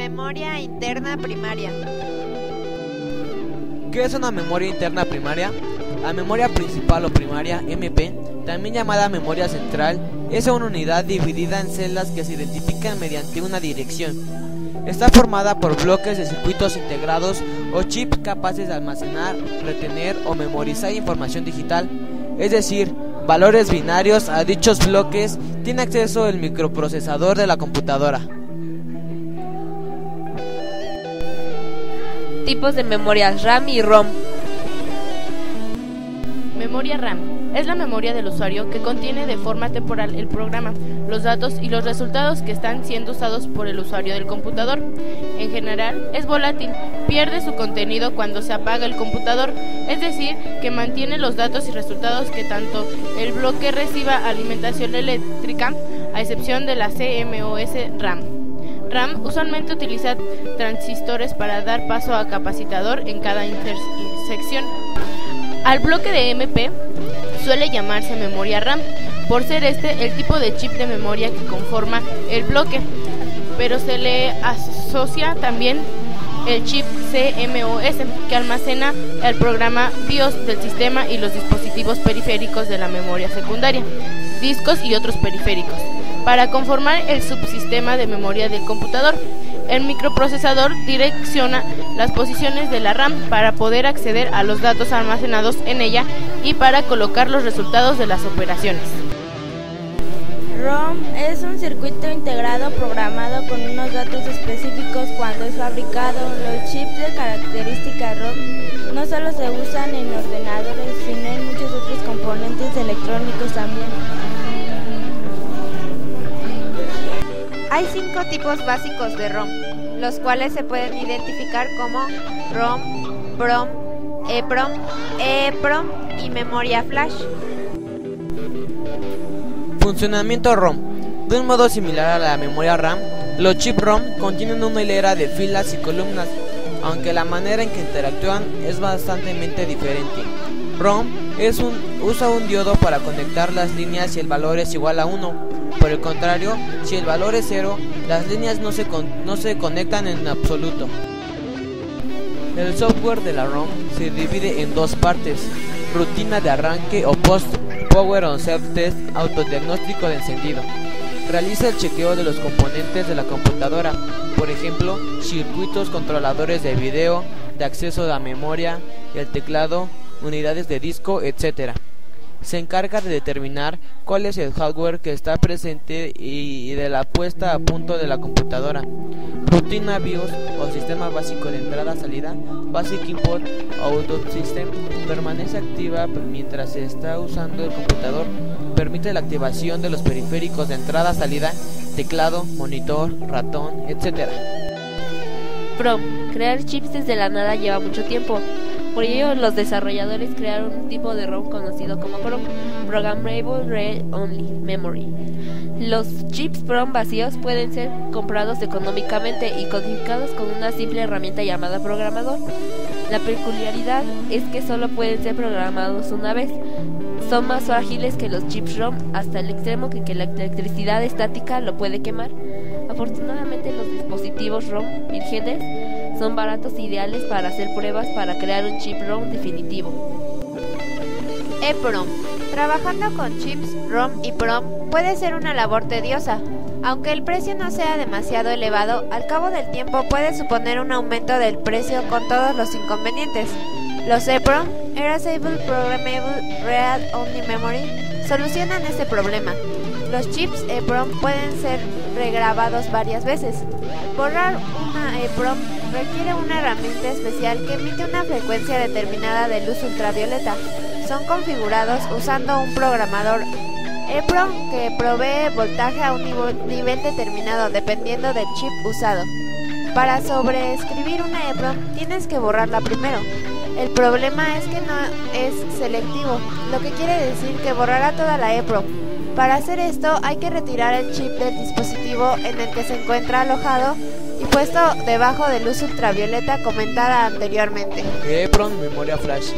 Memoria interna primaria. ¿Qué es una memoria interna primaria? La memoria principal o primaria, MP, también llamada memoria central, es una unidad dividida en celdas que se identifican mediante una dirección. Está formada por bloques de circuitos integrados o chips capaces de almacenar, retener o memorizar información digital, es decir, valores binarios. A dichos bloques tiene acceso el microprocesador de la computadora. Tipos de memorias RAM y ROM. Memoria RAM es la memoria del usuario que contiene de forma temporal el programa, los datos y los resultados que están siendo usados por el usuario del computador. En general, es volátil, pierde su contenido cuando se apaga el computador, es decir, que mantiene los datos y resultados que tanto el bloque reciba alimentación eléctrica, a excepción de la CMOS RAM. RAM usualmente utiliza transistores para dar paso a capacitor en cada intersección. Al bloque de MP suele llamarse memoria RAM, por ser este el tipo de chip de memoria que conforma el bloque, pero se le asocia también el chip CMOS, que almacena el programa BIOS del sistema y los dispositivos periféricos de la memoria secundaria, discos y otros periféricos, para conformar el subsistema de memoria del computador. El microprocesador direcciona las posiciones de la RAM para poder acceder a los datos almacenados en ella y para colocar los resultados de las operaciones. ROM es un circuito integrado programado con unos datos específicos cuando es fabricado. Los chips de característica ROM no solo se usan en ordenadores, sino en muchos otros componentes electrónicos también. Hay 5 tipos básicos de ROM, los cuales se pueden identificar como ROM, PROM, EPROM, EEPROM y memoria flash. Funcionamiento ROM. De un modo similar a la memoria RAM, los chips ROM contienen una hilera de filas y columnas, aunque la manera en que interactúan es bastante diferente. ROM usa un diodo para conectar las líneas si el valor es igual a 1. Por el contrario, si el valor es 0, las líneas no se conectan en absoluto. El software de la ROM se divide en dos partes: rutina de arranque o post, power on self-test, autodiagnóstico de encendido. Realiza el chequeo de los componentes de la computadora, por ejemplo, circuitos controladores de video, de acceso a la memoria, el teclado, unidades de disco, etc. Se encarga de determinar cuál es el hardware que está presente y de la puesta a punto de la computadora. Rutina BIOS o sistema básico de entrada-salida, Basic Input Output System, permanece activa mientras se está usando el computador. Permite la activación de los periféricos de entrada-salida, teclado, monitor, ratón, etc. PROM. Crear chips desde la nada lleva mucho tiempo. Por ello, los desarrolladores crearon un tipo de ROM conocido como PROM, Programmable Read Only Memory. Los chips PROM vacíos pueden ser comprados económicamente y codificados con una simple herramienta llamada programador. La peculiaridad es que solo pueden ser programados una vez. Son más frágiles que los chips ROM, hasta el extremo que la electricidad estática lo puede quemar. Afortunadamente, los dispositivos ROM vírgenes son baratos e ideales para hacer pruebas para crear un chip ROM definitivo. EPROM. Trabajando con chips ROM y PROM puede ser una labor tediosa. Aunque el precio no sea demasiado elevado, al cabo del tiempo puede suponer un aumento del precio con todos los inconvenientes. Los EPROM, Erasable Programmable Read Only Memory, solucionan este problema. Los chips EPROM pueden ser regrabados varias veces. Borrar una EPROM requiere una herramienta especial que emite una frecuencia determinada de luz ultravioleta. Son configurados usando un programador EPROM que provee voltaje a un nivel determinado dependiendo del chip usado. Para sobreescribir una EPROM tienes que borrarla primero. El problema es que no es selectivo, lo que quiere decir que borrará toda la EPROM. Para hacer esto hay que retirar el chip del dispositivo en el que se encuentra alojado y puesto debajo de luz ultravioleta comentada anteriormente. EPROM memoria flash.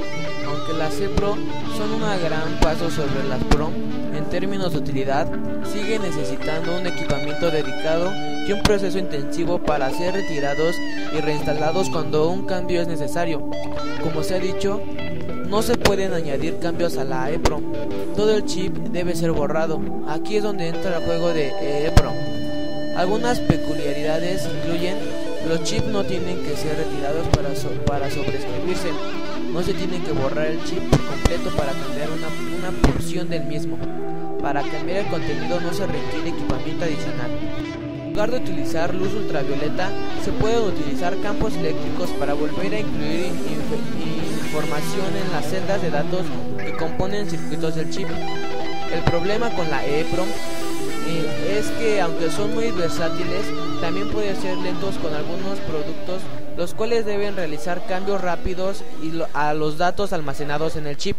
Aunque aunque las EPROM son un gran paso sobre las PROM en términos de utilidad, sigue necesitando un equipamiento dedicado y un proceso intensivo para ser retirados y reinstalados cuando un cambio es necesario. Como se ha dicho, no se pueden añadir cambios a la EPROM, todo el chip debe ser borrado. Aquí es donde entra el juego de EPROM. Algunas peculiaridades incluyen: los chips no tienen que ser retirados para sobreescribirse, no se tiene que borrar el chip por completo para cambiar una porción del mismo. Para cambiar el contenido no se requiere equipamiento adicional. En lugar de utilizar luz ultravioleta, se pueden utilizar campos eléctricos para volver a incluir información en las celdas de datos que componen circuitos del chip. El problema con la EPROM es que, aunque son muy versátiles, también pueden ser lentos con algunos productos, los cuales deben realizar cambios rápidos a los datos almacenados en el chip.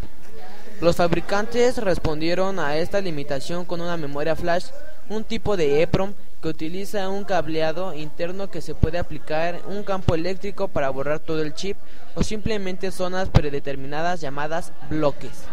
Los fabricantes respondieron a esta limitación con una memoria flash, un tipo de EPROM que utiliza un cableado interno que se puede aplicar un campo eléctrico para borrar todo el chip o simplemente zonas predeterminadas llamadas bloques.